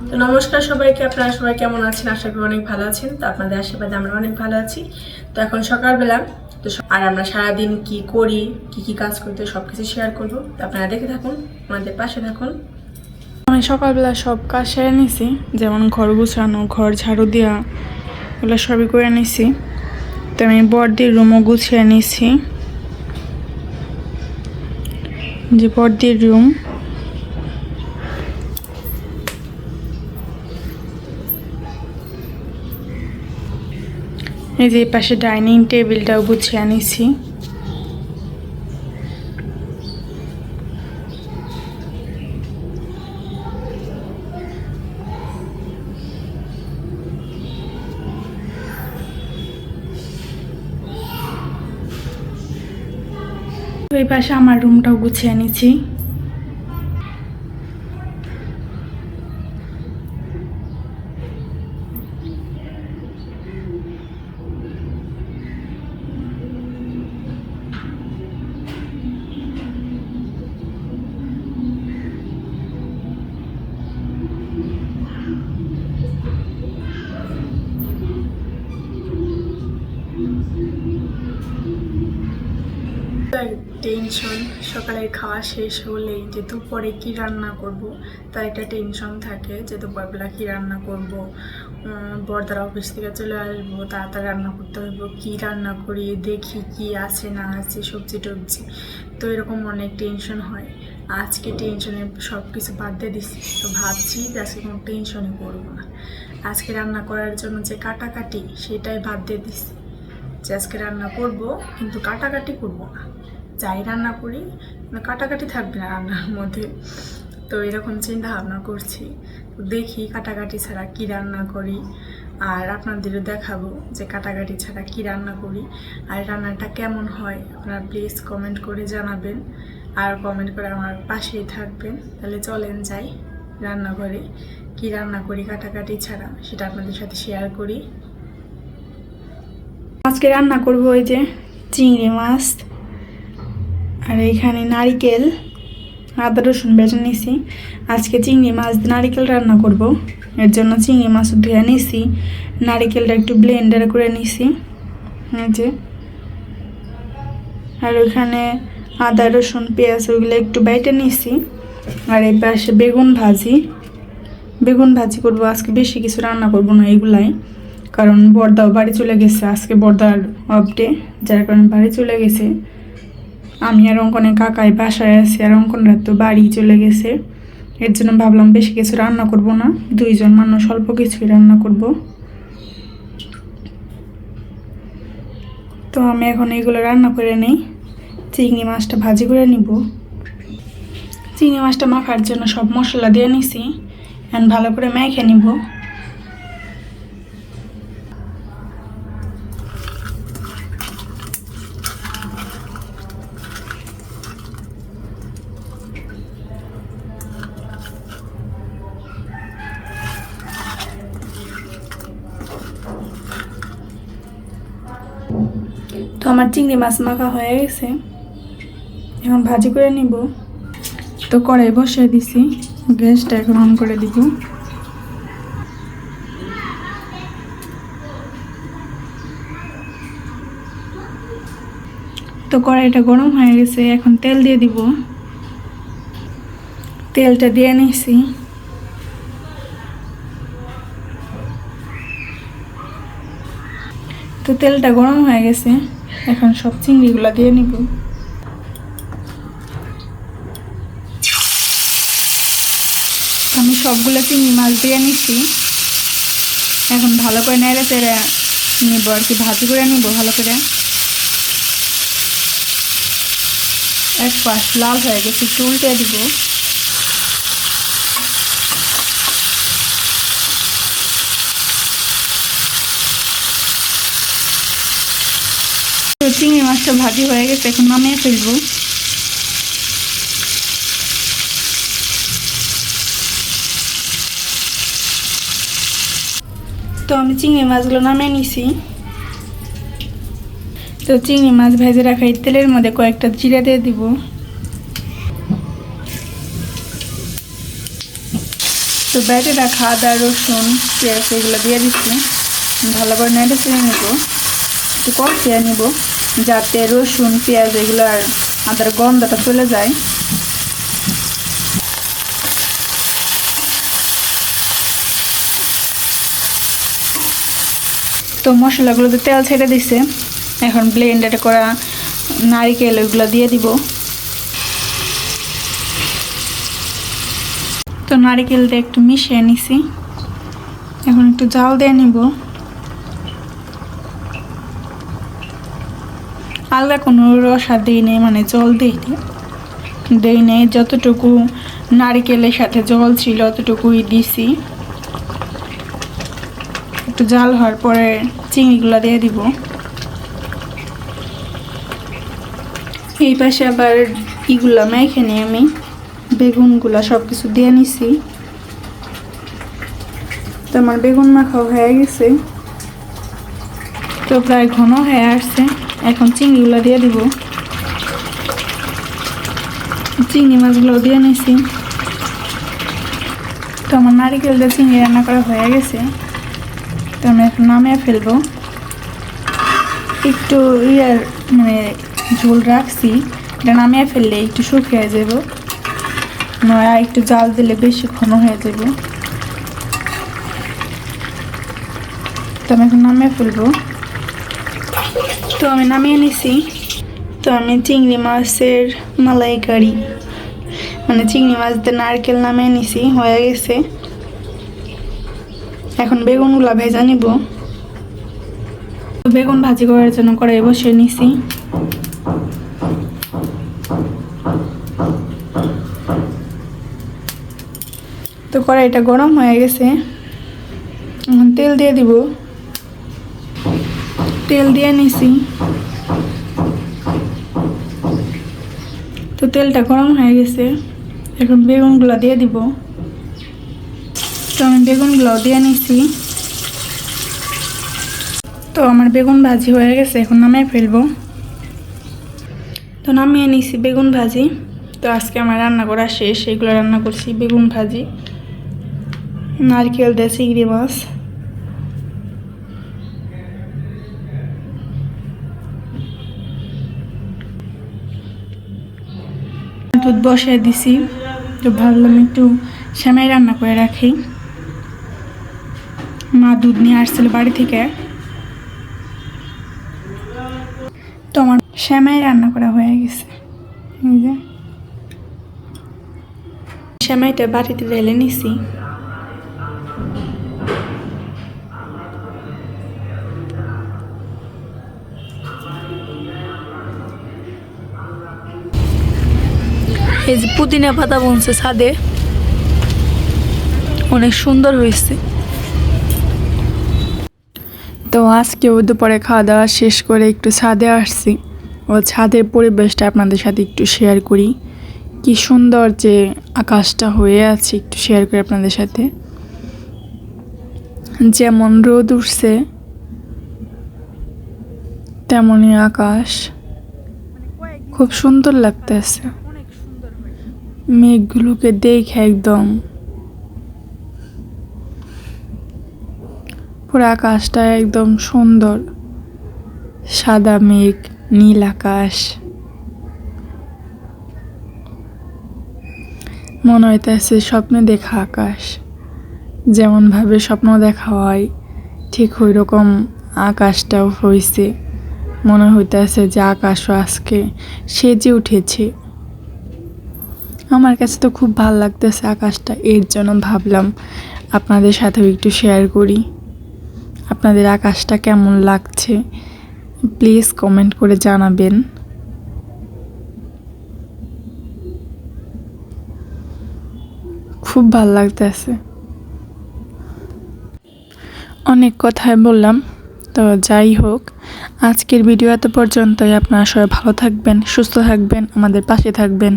তো নমস্কার সবাইকে, আপনারা সবাই কেমন আছেন? আশা করি অনেক ভালো আছেন। তো আপনাদের আশীর্বাদে আমরা অনেক ভালো আছি। তো এখন সকালবেলা, আর আমরা সারাদিন কি করি, কি কি কাজ করতে, সবকিছু শেয়ার করব। তো আপনারা দেখে থাকুন, আমাদের পাশে থাকুন। আমি সকালবেলা সব কাজ সেরে নিছি, যেমন ঘর গুছানো, ঘর ঝাড়ু দেওয়া, ওগুলো সবই করে নিছি। তো আমি বড়দির রুমও গুছিয়ে নিছি, যে বড়দির রুম। এই যে পাশে ডাইনিং টেবিলটাও গুছিয়ে নিছি। এই পাশে আমার রুমটাও গুছিয়ে নিছি। টেনশন, সকালের খাওয়া শেষ হলেই যে দুপুরে কি রান্না করব তার একটা টেনশন থাকে, যে দুপুরবেলা কি রান্না করব। বড়দার অফিস থেকে চলে আসবো, তাড়াতাড়ি রান্না করতে হবে, কি রান্না করি, দেখি কি আছে না আছে, সবজি টবজি। তো এরকম অনেক টেনশন হয়। আজকে টেনশনে সব কিছু বাদ দিয়ে দিচ্ছি। তো ভাবছি যে আজকে কোনো টেনশনই করবো না। আজকে রান্না করার জন্য যে কাটাকাটি, সেটাই বাদ দিয়ে দিচ্ছি। যে আজকে রান্না করব, কিন্তু কাটাকাটি করব না। যাই রান্না করি, কাটাকাটি থাকবে না রান্নার মধ্যে। তো এরকম চিন্তা ভাবনা করছি। দেখি কাটাকাটি ছাড়া কি রান্না করি, আর আপনাদেরও দেখাবো যে কাটাকাটি ছাড়া কি রান্না করি, আর রান্নাটা কেমন হয়। আপনারা প্লিজ কমেন্ট করে জানাবেন, আর কমেন্ট করে আমার পাশেই থাকবেন। তাহলে চলেন যাই রান্নাঘরে, কি রান্না করি কাটাকাটি ছাড়া, সেটা আপনাদের সাথে শেয়ার করি। আজকে রান্না করব ওই যে চিংড়ি মাছ, আর এইখানে নারিকেল, আদা রসুন বেটে নিছি। আজকে চিংড়ি মাছ নারিকেল রান্না করব। এর জন্য চিংড়ি মাছ ধুয়ে নিছি, নারিকেলটা একটু ব্লেন্ডার করে নিছি। এই যে, আর ওইখানে আদা রসুন পেঁয়াজ ওইগুলো একটু বেটে নিছি। আর এই পাশে বেগুন ভাজি করব। আজকে বেশি কিছু রান্না করব না, এগুলাই, কারণ বড়দাও বাড়ি চলে গেছে। আজকে বড়দার অফ ডে, যার কারণে বাড়ি চলে গেছে। আমি আর অঙ্কনের কাকাই বাসায় আছি, আর অঙ্কনরা তো বাড়ি চলে গেছে। এর জন্য ভাবলাম বেশি কিছু রান্না করব না, দুইজন মানুষ অল্প কিছুই রান্না করব। তো আমি এখন এইগুলো রান্না করে নেই। চিংড়ি মাছটা ভাজি করে নিব। চিংড়ি মাছটা মাখার জন্য সব মশলা দিয়ে নিছি, এখন ভালো করে মেখে নিব। তো আমার চিংড়ি মাছ মাখা হয়ে গেছে, এখন ভাজি করে নিব। তো কড়াই বসিয়ে দিছি, গ্যাসটা এখন অন করে দিব। তো কড়াইটা গরম হয়ে গেছে, এখন তেল দিয়ে দিব। তেলটা দিয়ে নিছি। তো তেলটা গরম হয়ে গেছে, এখন সব চিংড়িগুলো দিয়ে নিব। আমি সবগুলো চিংড়ি মাছ দিয়ে নিছি, এখন ভালো করে নেড়ে চেড়ে নিব, আর কি ভাজি করে নিব ভালো করে। এক পাশ লাল হয়ে গেছে, একটু উল্টে দিব। তো চিংড়ি মাছটা ভাজি হয়ে গেছে, এখন নামিয়ে ফেলবো। তো আমি চিংড়ি মাছগুলো নামিয়ে নিছি। তো চিংড়ি মাছ ভেজে রাখা এই তেলের মধ্যে কয়েকটা জিরা দিয়ে দিব। তো তো বেটে রাখা আদা রসুন পেঁয়াজ এগুলো দিয়ে দিচ্ছি, ভালো করে নেড়ে চেড়ে নেব, একটু কষিয়ে নেব যাতে রসুন পেঁয়াজ এগুলো আর আদার গন্ধটা চলে যায়। তো মশলাগুলোতে তেল ছেড়ে দিছে, এখন ব্লেন্ডার করা নারিকেল ওইগুলো দিয়ে দিব। তো নারিকেলটা একটু মিশিয়ে নিছি, এখন একটু জাল দিয়ে নিব। আলাদা কোনো রসা দিই নেই, মানে জল দিই নেই, যতটুকু নারিকেলের সাথে জল ছিল অতটুকুই দিছি। একটু জাল হওয়ার পরে চিংড়িগুলো দিয়ে দিব। এই পাশে আবার ইগুলা মেখে নিই, আমি বেগুনগুলা সব কিছু দিয়ে নিছি। তো আমার বেগুন মাখাও হয়ে গেছে, তো প্রায় ঘন হয়ে আসছে। এখন চিংড়িগুলো দিয়ে দিব, চিংড়ি মাছগুলো দিয়ে নিছি। তো আমার নারিকেল দিয়ে চিংড়ি রান্না করা হয়ে গেছে, তো আমি এখন নামিয়ে ফেলবো। একটু মানে ঝোল রাখছি, এটা নামিয়ে ফেললে একটু শুকিয়ে যাব, নয় একটু জাল দিলে বেশি ঘন হয়ে যাব। তো আমি এখন নামিয়ে ফেলবো। তো আমি নামিয়ে নিছি। তো আমি চিংড়ি মাছের মালাইকারি, মানে চিংড়ি মাছ দিয়ে নারকেল নামিয়ে নিছি, হয়ে গেছে। এখন বেগুনগুলা ভেজা নিব। বেগুন ভাজি করার জন্য কড়াই বসিয়ে নিছি। তো কড়াইটা গরম হয়ে গেছে, এখন তেল দিয়ে দিব। তেল দিয়ে নিছি, তো তেলটা গরম হয়ে গেছে, এখন বেগুনগুলো দিয়ে দিব। তো আমি বেগুনগুলো দিয়ে নিছি। তো আমার বেগুন ভাজি হয়ে গেছে, এখন নামিয়ে ফেলবো। তো নামিয়ে নিছি বেগুন ভাজি। তো আজকে আমার রান্না করা শেষ। এগুলো রান্না করছি বেগুন ভাজি, নারকেল দিয়ে চিংড়ি মাছ, দুধ বসায় দিছি। তো ভাবলাম একটু সেমাই রান্না করে রাখি, মা দুধ নিয়ে আসছিল বাড়ি থেকে। তো আমার সেমাই রান্না করা হয়ে গেছে। এই যে সেমাইটা বাটিতে ঢেলে নিছি। এই যে পুদিনা পাতা বুনছে ছাদে, অনেক সুন্দর হয়েছে। তো আজকেও দুপুরে খাওয়া দাওয়া শেষ করে একটু ছাদে আসছি, ও ছাদের পরিবেশটা আপনাদের সাথে একটু শেয়ার করি। কি সুন্দর যে আকাশটা হয়ে আছে, একটু শেয়ার করি আপনাদের সাথে। যেমন রোদ উঠছে তেমনই আকাশ, খুব সুন্দর লাগতেছে। মেঘগুলোকে দেখে একদম পুরো আকাশটা একদম সুন্দর, সাদা মেঘ, নীল আকাশ। মনে হইতেছে স্বপ্নে দেখা আকাশ, যেমনভাবে স্বপ্ন দেখা হয় ঠিক ওই রকম আকাশটাও হয়েছে। মনে হইতেছে যে আকাশও আজকে সেজে উঠেছে। আমার কাছে তো খুব ভালো লাগতেছে আকাশটা, এর জন্য ভাবলাম আপনাদের সাথেও একটু শেয়ার করি। আপনাদের আকাশটা কেমন লাগছে প্লিজ কমেন্ট করে জানাবেন। খুব ভালো লাগতেছে। অনেক কথাই বললাম, তো যাই হোক, আজকের ভিডিও এত পর্যন্তই। আপনারা সবাই ভালো থাকবেন, সুস্থ থাকবেন, আমাদের পাশে থাকবেন।